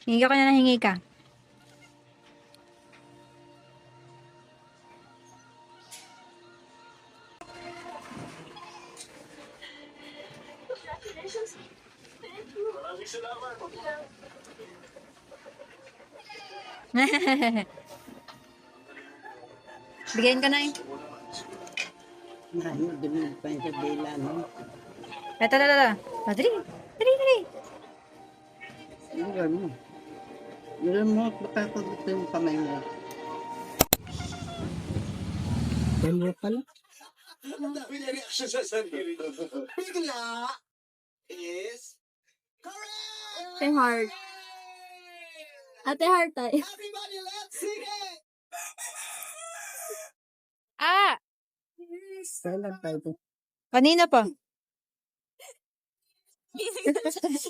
Hingi ka na hingi ka. Bigyan ka na eh. Marami din pa yung sa dila, no? Ito. Dali. Ilan mo. Ilan mo, makakagusto yung kamay mo. Dalawa pala. Ang dami na reaction sa sarili. Bigla is correct! Ate Heart. Ate Heart tayo. Everybody, let's sing it! Ah! Kailan tayo? Kanina pa.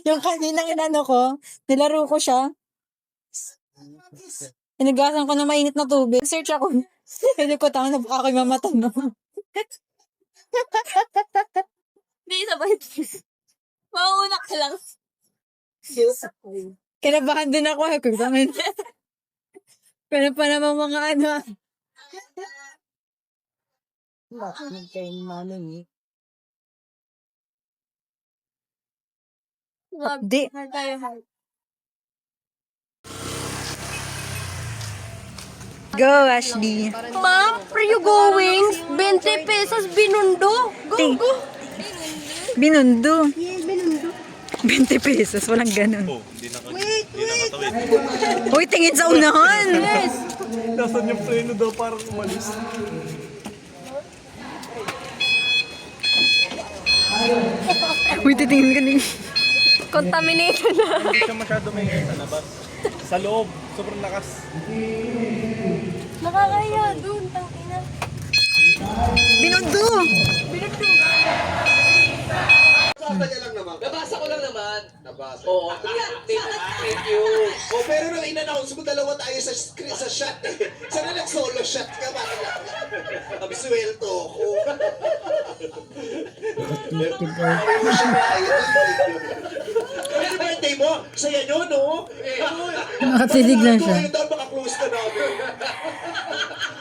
Yung kanina inano ko, nilaro ko siya. Inugasan ko ng mainit na tubig. Search ako. Hindi ko tama na baka ako'y mamatay no. Hindi, sabay. Mauna ka lang. Kinabahan din ako. Kung kami. Pero pa naman mga ano. Makinig kayo namin eh. Di. Go, Ashley. Ma'am, where you going? 20 pesos binundo. Go. Binundo. 20 pesos. Walang ganun. Wait! Uy, tingin sa unahan. Yes. Nasaan yung preno daw parang umalis? Uy, titingin ka ni. Contaminated na. Hindi siya masyado may sa labas. Sa loob, sobrang lakas. Nakakaya dun, tangina. Binundo. Nabasa ko lang naman. Nabasa. Oo, thank you. Oh, pero nung in-announce mo, dalawa tayo sa shot eh. Sana nag-solo shot ka ba? Absuelto ako. Ay, mo siya na ayun. Ano birthday mo? Saya nyo, no? Nakatidig lang siya. Ayun daw, maka-close ka namin.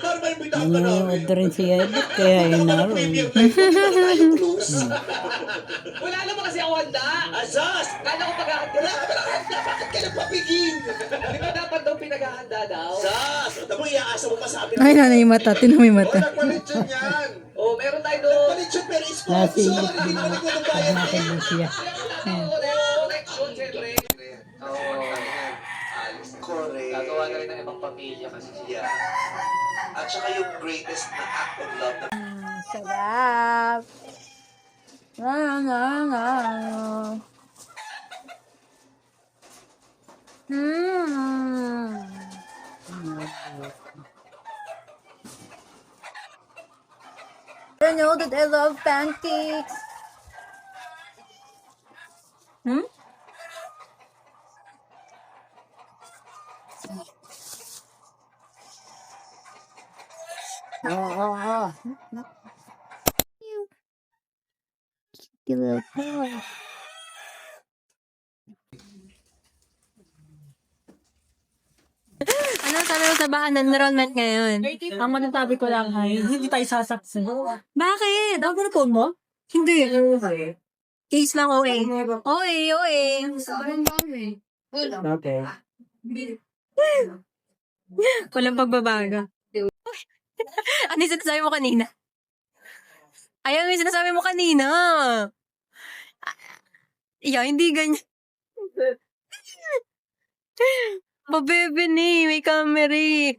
Normal, bitaw ka namin. Nanonood rin si Edith, kaya yun na rin. Premier time mo, tayo close. Wala naman kasi ako handa. Asas! Kala ko paghahanda. Wala ka nakahanda, bakit ka nagpapigil? Di ba dapat daw pinaghahanda daw? Sas! Ito mo, iaasa mo pa sa amin. Ay, nanay yung mata. Tinan mo yung Oh, mata. nagpalit yun yan. Oh, meron tayo doon. Nagpalit yun, pero sponsor. Hindi naman nagbabayad Natin eh. mo siya. Connection, siyempre. Correct. Gagawa na rin ng ibang pamilya kasi siya. Yeah. At saka yung greatest na act of love na Sarap. I know that I love pancakes. Hmm? Oo. You little toy. Ano sabi mo sa bahan ng enrollment ngayon? Ang masasabi ko lang ay, hindi tayo sasaksin. Bakit? Ako na phone mo? Hindi. Case lang OA. OA. Okay. Walang pagbabago. Ano yung sinasabi mo kanina? Ayaw yung sinasabi mo kanina. Iya, hindi ganyan. Mabebe ni, may camera eh.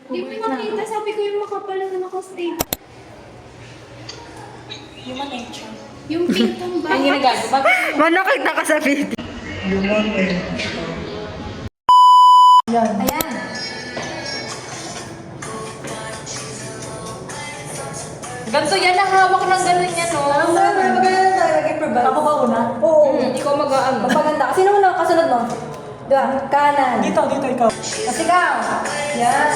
Hindi ko makita. Sabi ko yung makapal na nakastay. Yung pintong ba? Manakita ka sa video. Ayan. Ganto yan, nahawak ng ganun yan, no? Maganda tayo mag-improvise. Ako ba una? Oo. Ikaw mag-aano. Magpaganda. Sino mo na kasunod mo? Diba? Kanan. Dito ikaw. Kasi ikaw. Yan.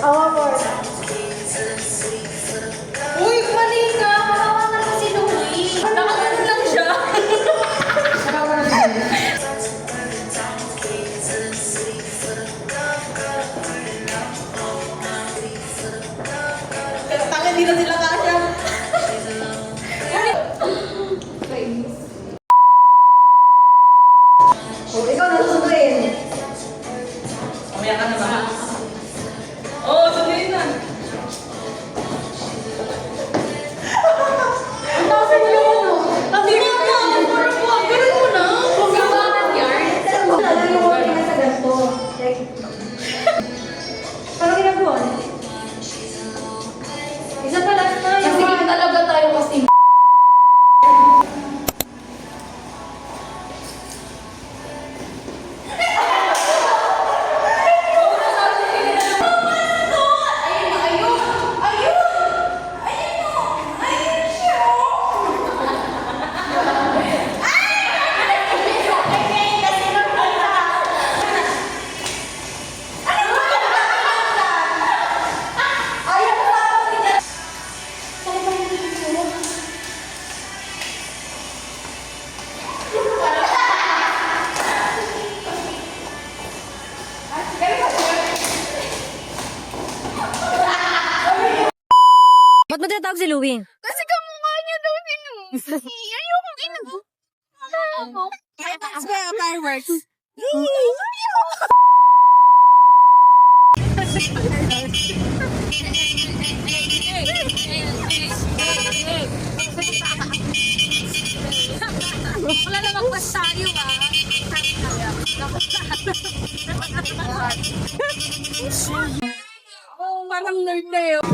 Awa mo. Uy, mali ka! Hawakan mo si Louie. Nakaganon lang siya. Tangan dito sila kasya. Oh, ikaw na susunduin. Mamaya ka na ba? Oo, sunduin na. Ang taas mo yun. Hindi mo na. Parang buwan. Ganun mo na. Huwag ka ba ng yarn? Alam mo, tingnan sa ganito. Like, paano ginagawa? Isa pa last na. Kasi talaga tayo kasi. Ba't mo tinatawag si Louie? Kasi kamukha niya daw si Louie. Ayokong ina mo. Fireworks. Wala namang pas tayo Oh, parang nerd na yun.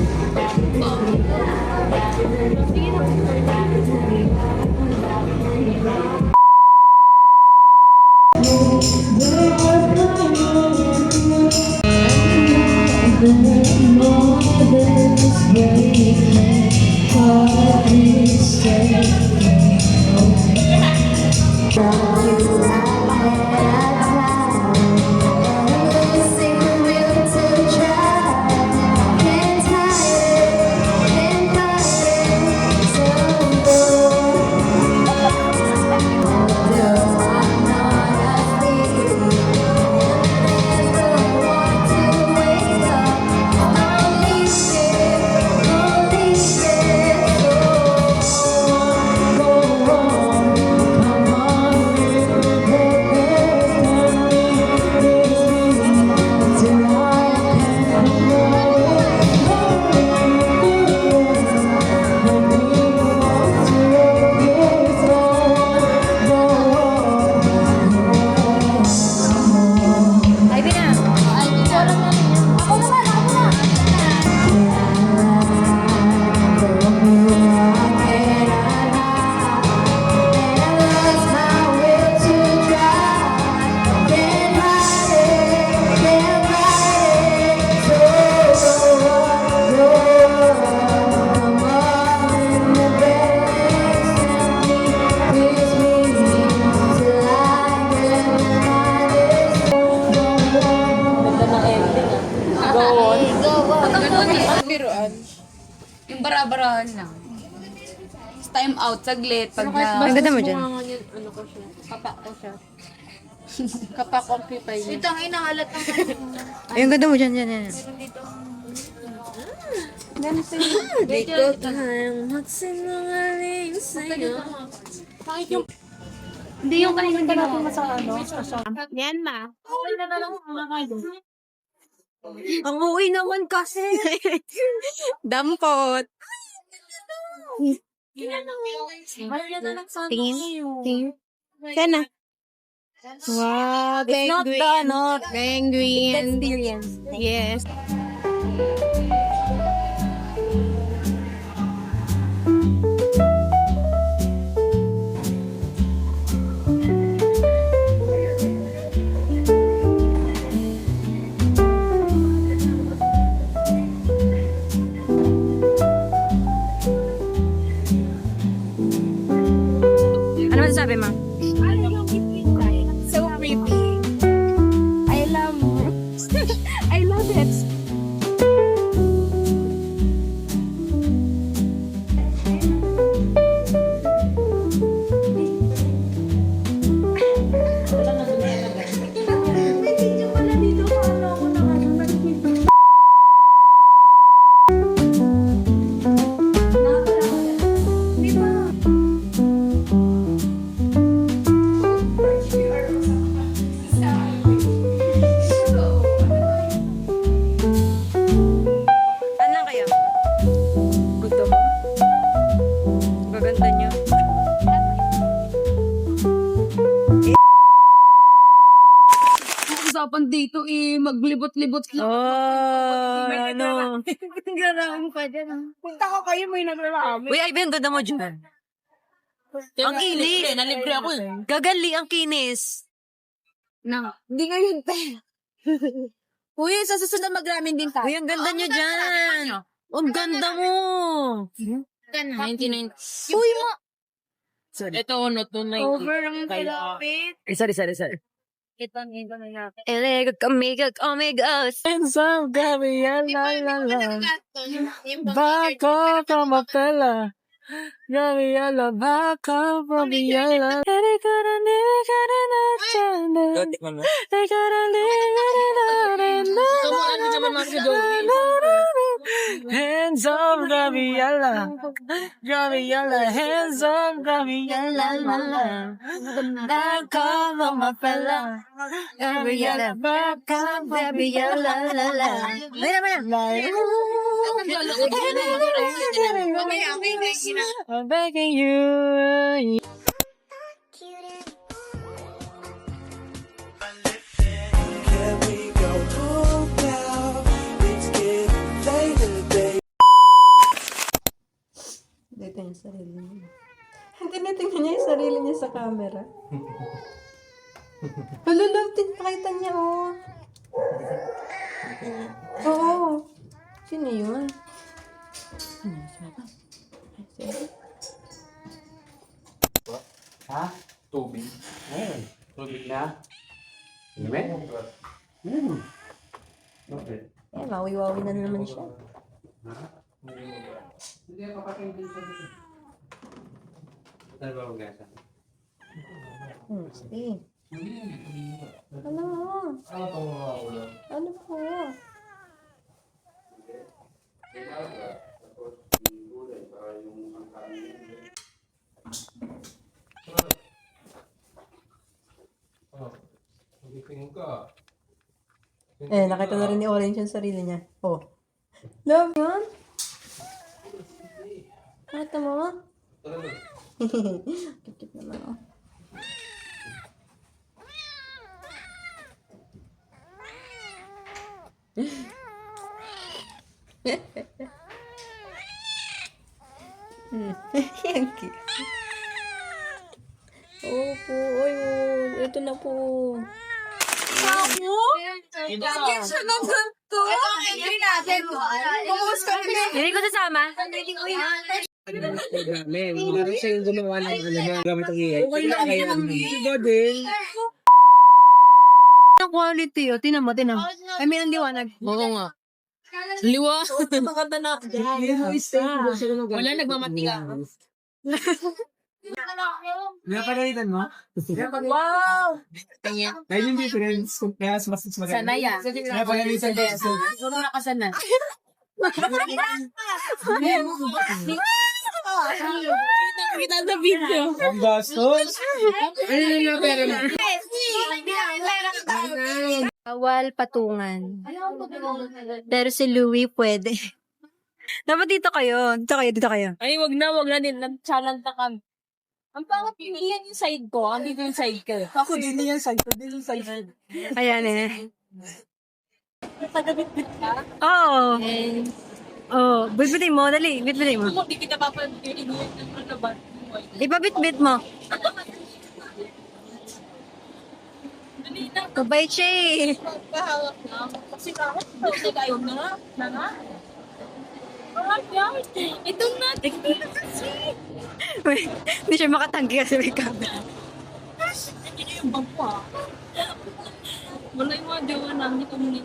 Yung bara-barahan lang. Time out, saglit. Pag Ang ganda mo dyan. Kapak-occupy niya. Ito ang inahalat ng Ay, ang ganda mo dyan, yan, yan. Dito tayo magsinungaling sa'yo. Hindi yung kanina natin sa ano. Yan, ma. Okay na lang mga kayo. Ang uwi naman kasi. Dampot. Malaya na lang sana Tingin. kayo. Tingin. Sana. Wow, It's not the, ano, penguin. experience. Yes. maglibot-libot. Oh, ano. Nagrarami pa dyan. Punta ko kayo, may nagrarami. Uy, Ivan, ganda mo dyan. Ang kinis. Nalibre ako eh. Gagali ang kinis. Hindi ngayon, te. Uy, sa susunod magramin din tayo. Uy, ang ganda nyo dyan. Ang ganda mo. 99. Uy, mo. Ito, no, 290. Over ang kilapit. Sorry. Kitang ito na natin. Elegant, amigos. Hands up, Gabriel, la la la. Baka kamapela. Gabriel, baka Gabriel. Hands up, Gabriela. Gabriela, hands up, Gabriela, la la. Baka kamapela. Gabriela, baka Gabriela, la la. I'm begging you. Dito yung sarili niya. Tinitingnan niya yung sarili niya sa camera. Love, pakita niya, oh. Oo. Sino yun? Ha? Tubig. Ayun. Tubig na. Amen? Okay. Eh, mawi-wawi na naman siya. Hindi ako pakinggan sa dito. Ano ba magasa? Sige. Ano? Ano po? Nakita na rin ni Orange yung sarili niya. Oh. Love yun? Nakita mo? Kikit naman, oh. Yan cute. Opo, oy, ito na po. Bakit siya naman to? Hindi natin. Kumusta kami? Hindi ko sasama. Men, meron siya yung gumawa ng gamit ang AI. Okay lang yan. Iba din. Ang quality, oh. Tinan mo. I mean, ang liwanag. Oo nga. Liwa. Maganda na ako dyan. Wala nagmamatika. Napagalitan mo? Wow! Dahil yung difference, kaya mas maganda. Sanaya. Napagalitan ko. Ano nakasana? Kita sa video. Ang gastos. Ano yung pera mo? Bawal patungan. Pero si Louie pwede. Dapat dito kayo. Dito kayo. Ay, wag na. Nag-challenge na kami. Ang pangat, hindi yan yung side ko. Ang dito yung side ko. Ako, hindi yan side. Hindi yung side. Ayan eh. Pagabit-bit ka. Oo. Oh, bitbitin mo. Dali, bitbitin mo. Hindi kita papalagay ng ano ba? Ipabitbit mo. Kabait siya eh. Pahawak na. Kasi kahit ayaw na nga. Na nga. Ito na. Kasi. Uy, hindi siya makatanggi kasi may camera. Hindi yung bag pa. Wala yung mga jowa namin ito muna.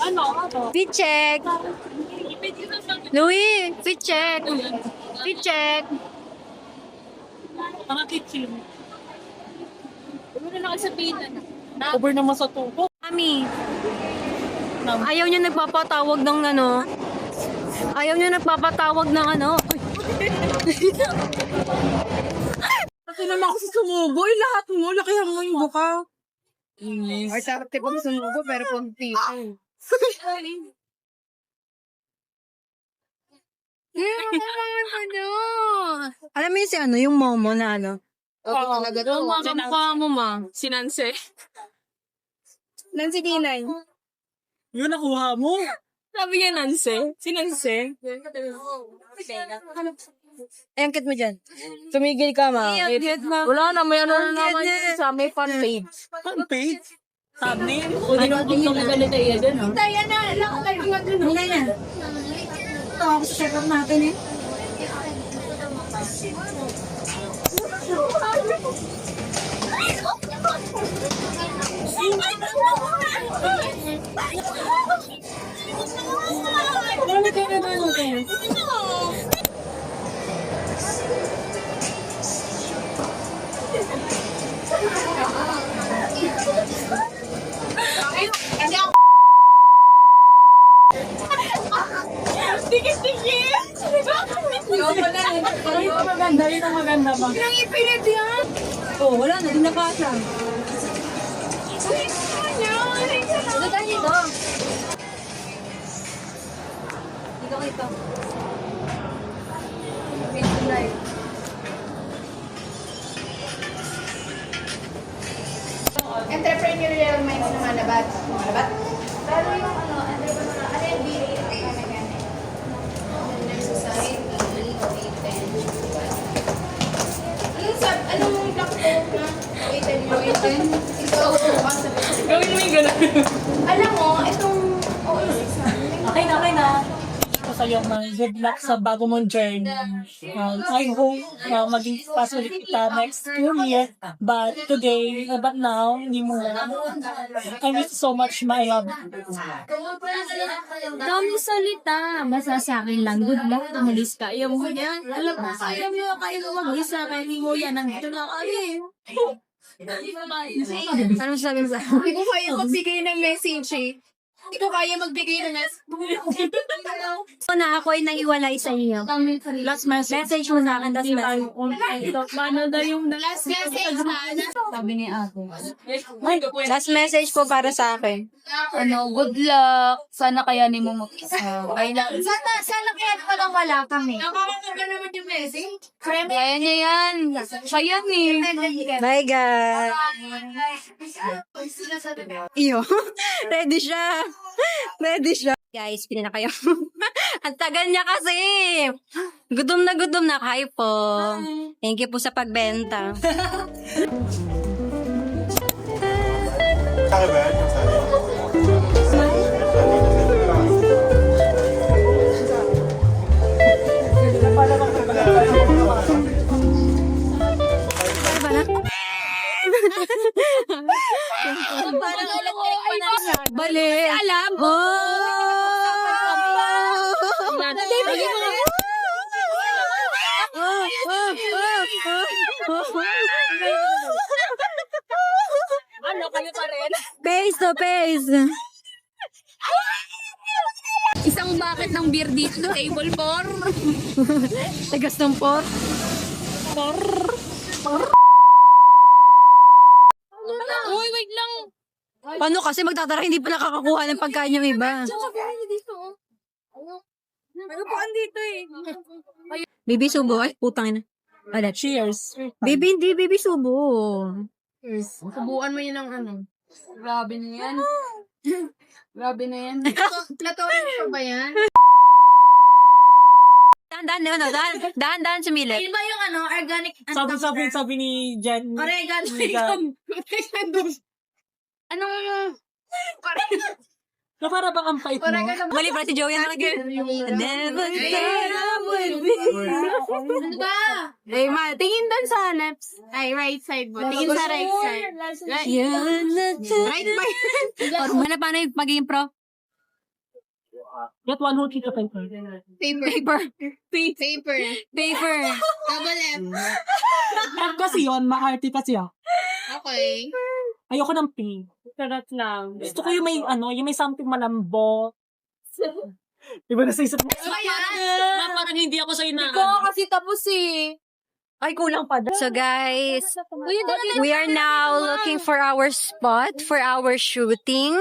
Ano? Fit check. Louie, fit check. Fit check. Mga kitchen. Ano na nakasabihin na? Over naman sa tubo. Mami, ayaw niya nagpapatawag ng ano. Ayaw niya nagpapatawag ng ano. Kasi naman ako sumubo. Lahat mo, lakihan mo yung buka. Ay, sarap tipong sumubo, pero konti. Alam mo yung si ano, yung Momo na ano. Oo, talaga to. Kamukha mo, ma. Sinanse. Nancy Kinay. Yun nakuha mo. Sabi niya Nancy. Si Nancy. Ayang kit mo dyan. Tumigil ka, ma. Wala na, may ano na naman yun sa may fan page. Fan page. Thumbnail. O, di naman kung nakagalita iya dyan, ha? Tayo na. Hinay na. Ito ako sa sarap natin eh. Maganda, yun ang maganda ba? Nang ipilit yan. Oh, wala na. Di nakasa. Ito tayo dito. Dito. Entrepreneurial minds naman na ba? Pero yung R&B, Gender Society, anong black book na? Wait. Ito, Gawin mo yung gano'n. alam mo, itong Oasis na. Okay na. Ako sa'yo, good luck sa bago mong journey. I hope maging pass ulit kita next year. But today, but now, hindi mo na. I miss you so much, my love. Dami salita. Basta sa akin lang. Good luck. Umalis ka. Ayaw mo yan. Alam mo, kaya mo mag-isa. Kaya hindi mo yan. Nandito na kami. Ano sabi mo sa akin? Hindi ko kaya magbigay ng message eh. Hindi ko kaya magbigay ng message. Na ako ay naiwalay sa iyo. Last message. Message mo sa akin. Last message. Paano na yung Last message na. Sabi ni ate. Last message po para sa akin. good luck. Sana kayanin mo mag-isa. Sana kaya palang wala kami. Nakakatawa ka naman yung message. Kaya niya yan. Siya yan eh. Bye, guys. Iyo. Ready siya. Guys, pili na kayo. Ang tagal niya kasi. Gutom na. Hi po. Thank you po sa pagbenta. Parang electric pa na. Bali. Alam. Ano, kami pa rin? Face to face. Isang bucket ng beer dito. Table 4. Tagas ng por. Uy, wait lang. Paano kasi magtatara hindi pa nakakakuha ng pagkain yung iba? Nagpuan dito eh. Bibi subo. Ay, putang ina. Wala. Cheers. Bibi, hindi. Bibi subo. Subuan mo yun ng ano. Grabe na yan. Grabe na yan. Platoon pa ba yan? Dahan sumilip. Yun ba yung organic Sabi ni Jen. Oregano. Anong Na para bang ang pait mo? Mali pa si Joey na lagi. Never thought I would be. Ano ba? Hey, ma, tingin doon sa left. Ay, right side mo. Tingin sa right side. Right. Right ba? Or paano yung magiging pro? Get one whole sheet of paper. Paper. Paper. Double F. Kasi yun, maarte kasi ah. Okay. Ayoko ng pink. Sarap lang. Gusto ko yung may something malambo. Diba nasa isip mo? Parang hindi ako sa inaan. Ikaw kasi tapos eh. Ay, kulang pa. So guys, we are now looking for our spot for our shooting.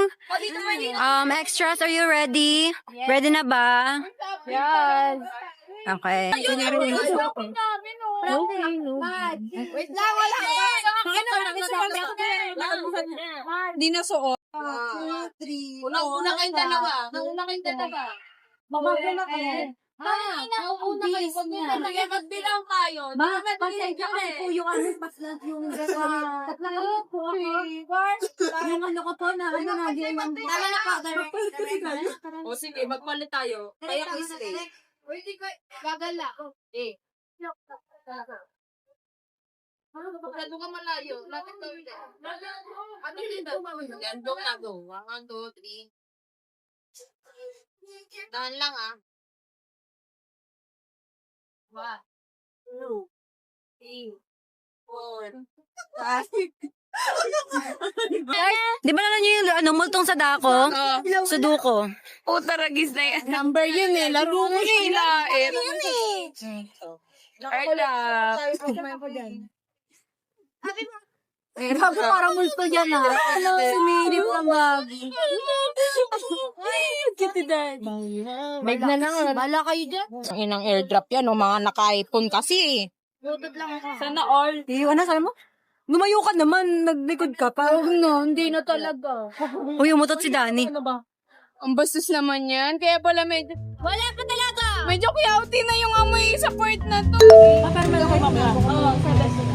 Extras, are you ready? Ready na ba? Yan. Okay. Wait lang, wala ka. Hindi na suot. Unang-una kayong dalawa. Mamagana kayo. Nauuna kayo. Kaya magbilang kayo. Pasensya ka po yung ano, yung yung ano ko po na ano na di yung Tama na pa. O sige, magpalit tayo. Kaya ko stay. Pwede ko, gagala. Pagkado ka malayo, lapit ka ulit. Ano yun daw? Yan, go na go. 1, 2, 3. Dahan lang ah. 1, 2, 3, 4. Di ba na nyo yung ano, multong sa dako? Suduko. Utaragis na yan. Number yun eh. Laro mo hilain. Yun eh. Arla. Eh, bago parang multo dyan ha. Ano, sumirip na bag. Kitty dad. Bag na lang. Bala kayo dyan. Ang inang airdrop yan. O mga naka-iPhone kasi eh. Sana all. Ano sabi mo? Lumayo ka naman, naglikod ka pa. No, hindi na talaga. Uy, umutot si Danny. Ano ba? Ang bastos naman yan. Kaya pala medyo... Wala pa talaga! Medyo kuyauti na yung amoy sa part na to. Pero meron ko mamaya. Oo,